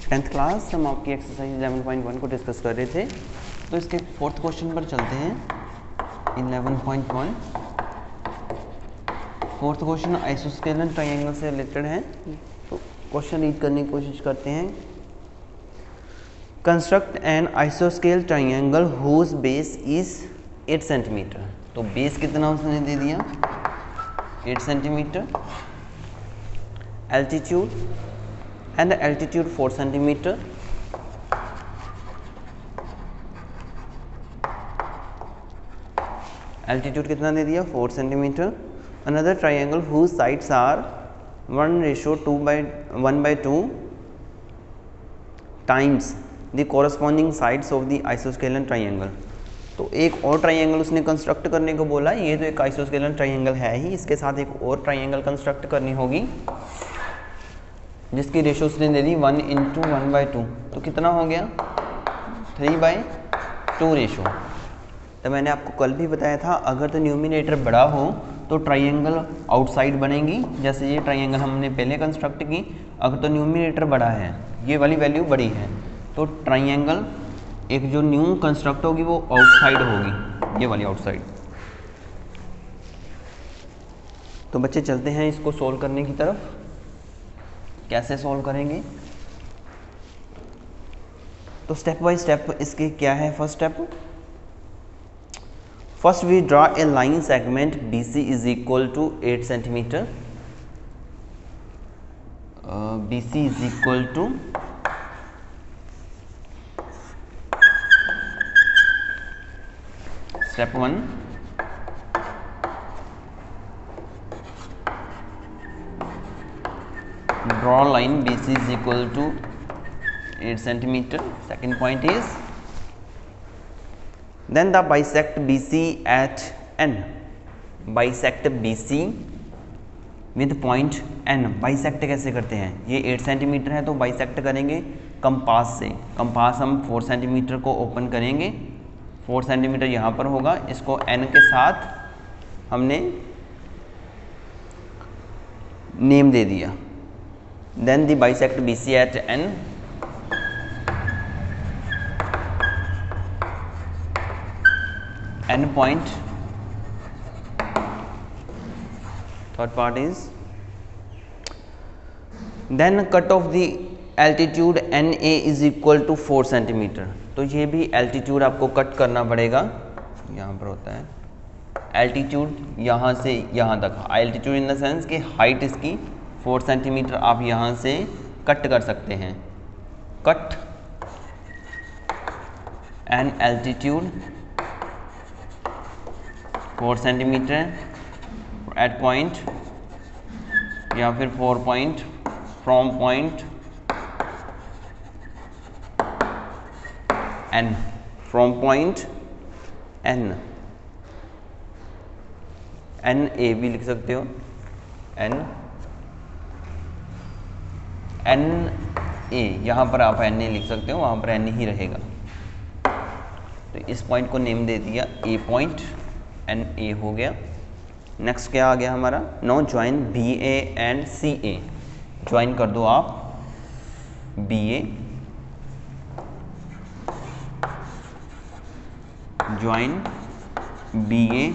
10th class हम आपकी exercise 11.1 को डिस्कस कर रहे थे। तो इसके फोर्थ क्वेश्चन पर चलते हैं। 11.1 फोर्थ क्वेश्चन आइसोस्केलर ट्रायंगल से रिलेटेड है। तो क्वेश्चन रीड करने की कोशिश करते हैं। कंस्ट्रक्ट एन आइसोस्केल triangle whose base is 8 centimetre. तो बेस कितना उसने दे दिया 8 centimetre. Altitude and the altitude 4 centimeter. Altitude कितना दे दिया 4 centimeter. Another triangle whose sides are 1:2 times the corresponding sides of the isosceles triangle. तो एक और ट्राइंगल उसने कंस्ट्रक्ट करने को बोला। ये तो एक आइसोस्केलर ट्राइंगल है ही, इसके साथ एक और ट्राइंगल कंस्ट्रक्ट करनी होगी जिसकी रेशो उसने दे दी 1:1/2। तो कितना हो गया 3/2 रेशो। तो मैंने आपको कल भी बताया था, अगर तो न्यूमिनेटर बड़ा हो तो ट्राइंगल आउटसाइड बनेगी। जैसे ये ट्राइंगल हमने पहले कंस्ट्रक्ट की, अगर तो न्यूमिनेटर बड़ा है, ये वाली वैल्यू बड़ी है, तो ट्राइंगल एक जो न्यू कंस्ट्रक्ट होगी वो आउटसाइड होगी, ये वाली आउटसाइड। तो बच्चे चलते हैं इसको सोल्व करने की तरफ। कैसे सॉल्व करेंगे? तो स्टेप बाय स्टेप इसके क्या है। First we draw a line segment BC is equal to 8 centimetre. BC is equal to step 1 draw line BC is equal to 8 centimeter. Second point is then the bisect BC at N. Bisect BC with point N. Bisect कैसे करते हैं? ये 8 centimetre है तो bisect करेंगे compass से। Compass हम 4 centimetre को ओपन करेंगे, 4 सेंटीमीटर यहाँ पर होगा, इसको N के साथ हमने नेम दे दिया। Then the bisect BC at N. N point. Third part is then cut off the altitude NA is equal to 4 centimetre. तो ये भी एल्टीट्यूड आपको कट करना पड़ेगा। यहाँ पर होता है एल्टीट्यूड यहाँ से यहाँ तक। एल्टीट्यूड इन द सेंस कि हाइट इसकी 4 सेंटीमीटर आप यहाँ से कट कर सकते हैं। Cut an altitude 4 centimetre at point, या फिर 4 point from point N, from point N. N A भी लिख सकते हो, एन एन ए, यहाँ पर आप एन ए लिख सकते हो, वहाँ पर एन ही रहेगा। तो इस पॉइंट को नेम दे दिया ए पॉइंट, एन ए हो गया। नेक्स्ट क्या आ गया हमारा? No join B A and C A. Join कर दो आप B A, join B A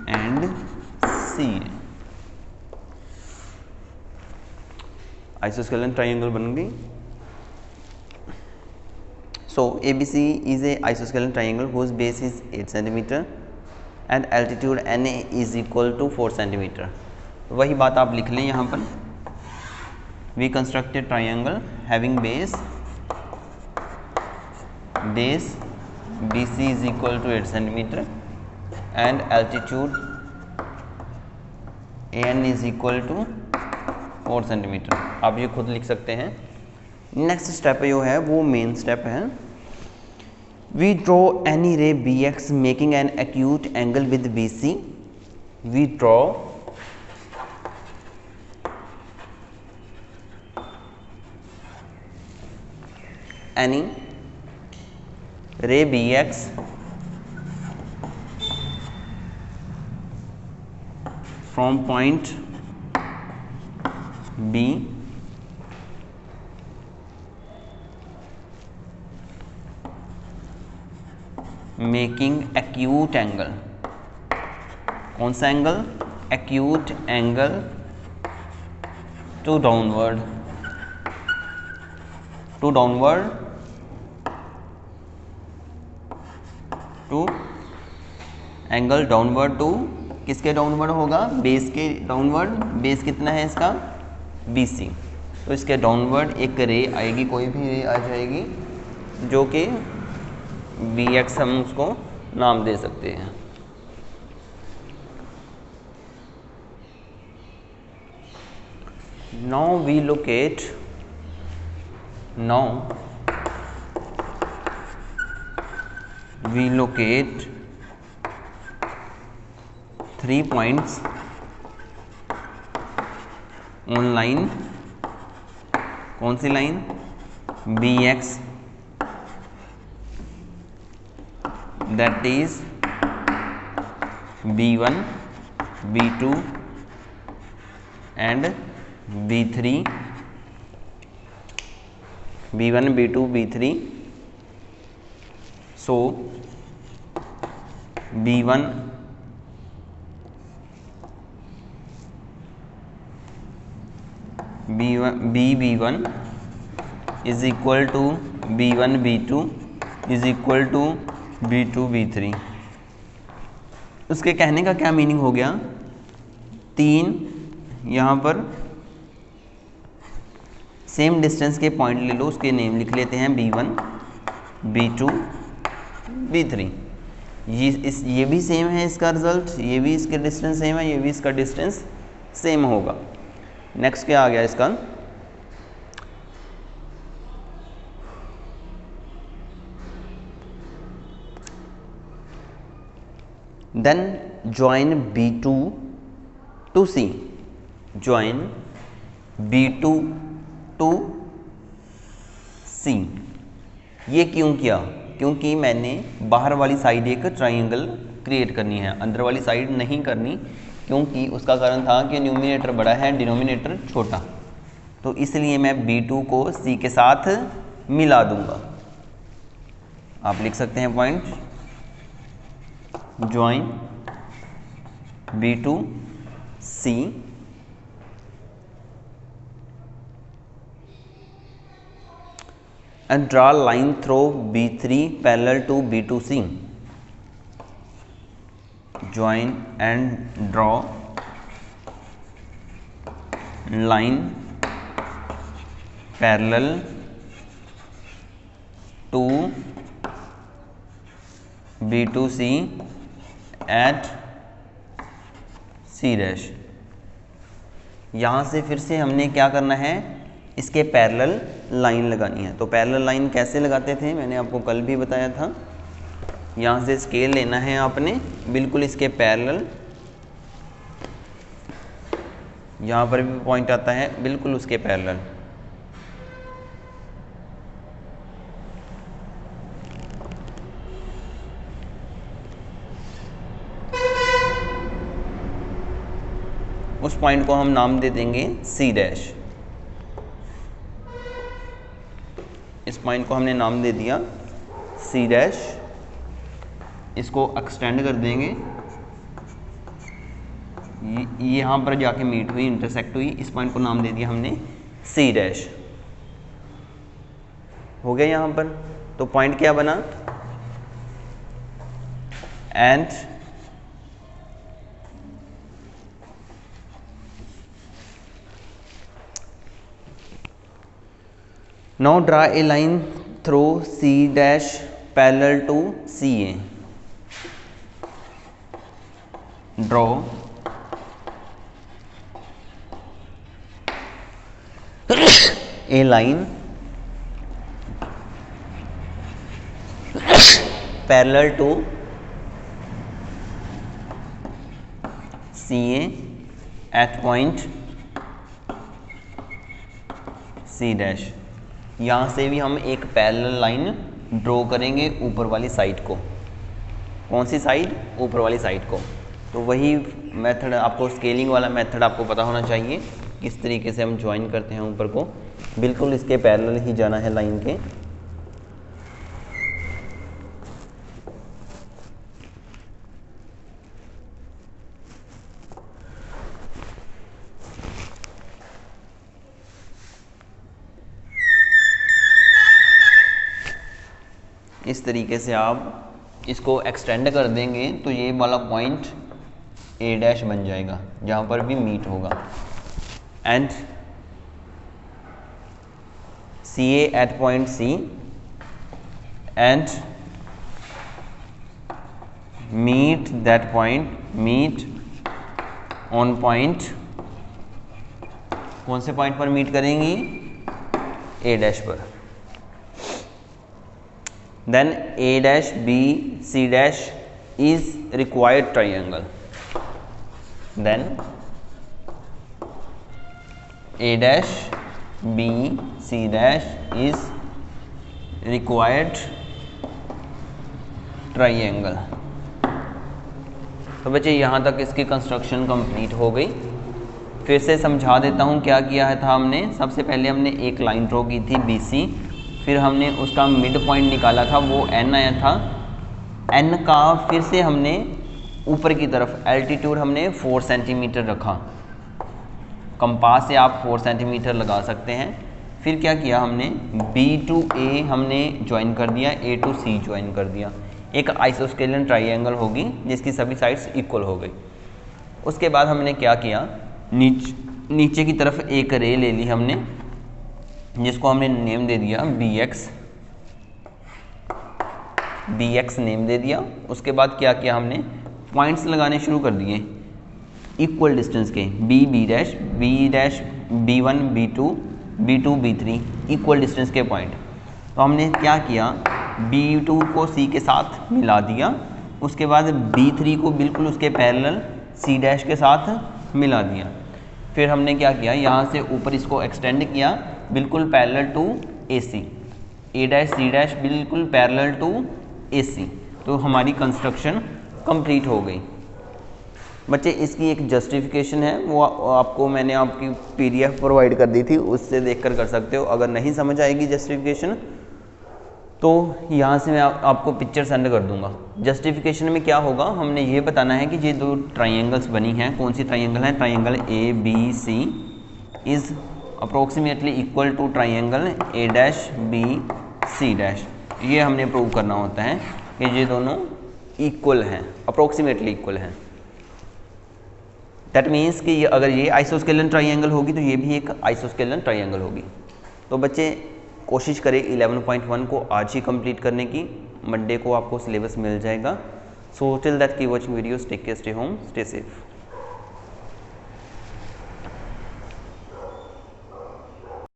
and C A. आइसोस्केलर ट्राइंगल बन गई। सो ABC is a isosceles triangle whose base is 8 centimeter and altitude NA is equal to 4 centimeter। वही बात आप लिख लें यहाँ पर। We construct a triangle having base BC is equal to 8 centimeter and altitude AN is equal to 4 centimetre. आप ये खुद लिख सकते हैं। नेक्स्ट स्टेप जो है वो मेन स्टेप है। We draw any ray BX making an acute angle with BC। We draw any ray BX from point B making acute angle, कौन सा angle, acute angle to downward, to downward, to angle downward to किसके downward होगा, base के downward, base कितना है इसका BC, तो इसके डाउनवर्ड एक रे आएगी, कोई भी रे आ जाएगी जो कि BX हम उसको नाम दे सकते हैं। Now we locate, now we locate 3 points on line, कौन सी line, BX, that is B1, B2 and B3, B1, B2, B3, so B1 B1 is equal to B1 B2 is equal to B2 B3। उसके कहने का क्या meaning हो गया, 3 यहाँ पर सेम डिस्टेंस के पॉइंट ले लो, उसके नेम लिख लेते हैं B1 B2 B3। ये भी सेम है इसका रिजल्ट, ये भी इसके डिस्टेंस सेम है, ये भी इसका डिस्टेंस सेम होगा। नेक्स्ट क्या आ गया इसका, then join B2 to C, join B2 to C। ये क्यों किया, क्योंकि मैंने बाहर वाली साइड एक ट्राइंगल क्रिएट करनी है, अंदर वाली साइड नहीं करनी, क्योंकि उसका कारण था कि न्यूमिनेटर बड़ा है डिनोमिनेटर छोटा, तो इसलिए मैं B2 को C के साथ मिला दूंगा। आप लिख सकते हैं point, join B2 C and draw line through B3 parallel to B2C, join and draw line parallel to B2C at C dash. यहाँ से फिर से हमने क्या करना है, इसके पैरेलल लाइन लगानी है। तो पैरेलल लाइन कैसे लगाते थे, मैंने आपको कल भी बताया था। यहाँ से स्केल लेना है आपने, बिल्कुल इसके पैरेलल, यहाँ पर भी पॉइंट आता है बिल्कुल उसके पैरेलल। उस पॉइंट को हम नाम दे देंगे C डैश। इस पॉइंट को हमने नाम दे दिया C डैश। इसको एक्सटेंड कर देंगे, ये यहाँ पर जाके मीट हुई, इंटरसेक्ट हुई, इस पॉइंट को नाम दे दिया हमने C डैश। हो गया यहाँ पर। तो पॉइंट क्या बना, and now draw a line through C dash parallel to CA, draw a line parallel to CA at point C dash। यहाँ से भी हम एक पैरेलल लाइन ड्रॉ करेंगे ऊपर वाली साइड को। कौन सी साइड, ऊपर वाली साइड को। तो वही मेथड आपको, स्केलिंग वाला मेथड आपको पता होना चाहिए, किस तरीके से हम ज्वाइन करते हैं ऊपर को। बिल्कुल इसके पैरेलल ही जाना है लाइन के। इस तरीके से आप इसको एक्सटेंड कर देंगे तो ये वाला पॉइंट ए डैश बन जाएगा जहाँ पर भी मीट होगा। And C A at point C and meet that point, meet on point, कौन से पॉइंट पर मीट करेंगी, ए डैश पर। Then A dash B C dash is required triangle. Then A dash B C dash is required triangle. तो बच्चे यहाँ तक इसकी कंस्ट्रक्शन कंप्लीट हो गई। फिर से समझा देता हूँ क्या किया था हमने। सबसे पहले हमने एक लाइन ड्रॉ की थी BC, फिर हमने उसका मिड पॉइंट निकाला था, वो N आया था। N का फिर से हमने ऊपर की तरफ एल्टीट्यूड हमने 4 सेंटीमीटर रखा। कंपास से आप 4 सेंटीमीटर लगा सकते हैं। फिर क्या किया हमने, B to A हमने ज्वाइन कर दिया, A to C ज्वाइन कर दिया। एक आइसोस्केलन ट्राइंगल होगी जिसकी सभी साइड्स इक्वल हो गई। उसके बाद हमने क्या किया, नीचे की तरफ एक रे ले ली हमने, जिसको हमने नेम दे दिया BX नेम दे दिया। उसके बाद क्या किया हमने, पॉइंट्स लगाने शुरू कर दिए इक्वल डिस्टेंस के, B dash B1 B2 B2 B3 equal distance के पॉइंट। तो हमने क्या किया, B2 को C के साथ मिला दिया। उसके बाद B3 को बिल्कुल उसके पैरेलल C डैश के साथ मिला दिया। फिर हमने क्या किया, यहाँ से ऊपर इसको एक्सटेंड किया बिल्कुल parallel to AC, A dash C dash बिल्कुल पैरेलल टू AC। तो हमारी कंस्ट्रक्शन कंप्लीट हो गई। बच्चे इसकी एक जस्टिफिकेशन है, वो आपको मैंने आपकी PDF प्रोवाइड कर दी थी, उससे देखकर कर सकते हो। अगर नहीं समझ आएगी जस्टिफिकेशन तो यहाँ से मैं आपको पिक्चर सेंड कर दूंगा। जस्टिफिकेशन में क्या होगा, हमने ये बताना है कि ये दो ट्राइंगल्स बनी हैं, कौन सी ट्राइंगल है, triangle ABC is approximately equal to triangle A dash B C dash. ये हमने प्रूव करना होता है कि ये दोनों इक्वल हैं, अप्रोक्सीमेटली इक्वल हैं। दैट मीन्स कि अगर ये आइसोस्केलन ट्राइंगल होगी तो ये भी एक आइसोस्केलन ट्राइंगल होगी। तो बच्चे कोशिश करें 11.1 को आज ही कंप्लीट करने की, मंडे को आपको सिलेबस मिल जाएगा। So till that keep watching videos, take care, stay home, stay safe.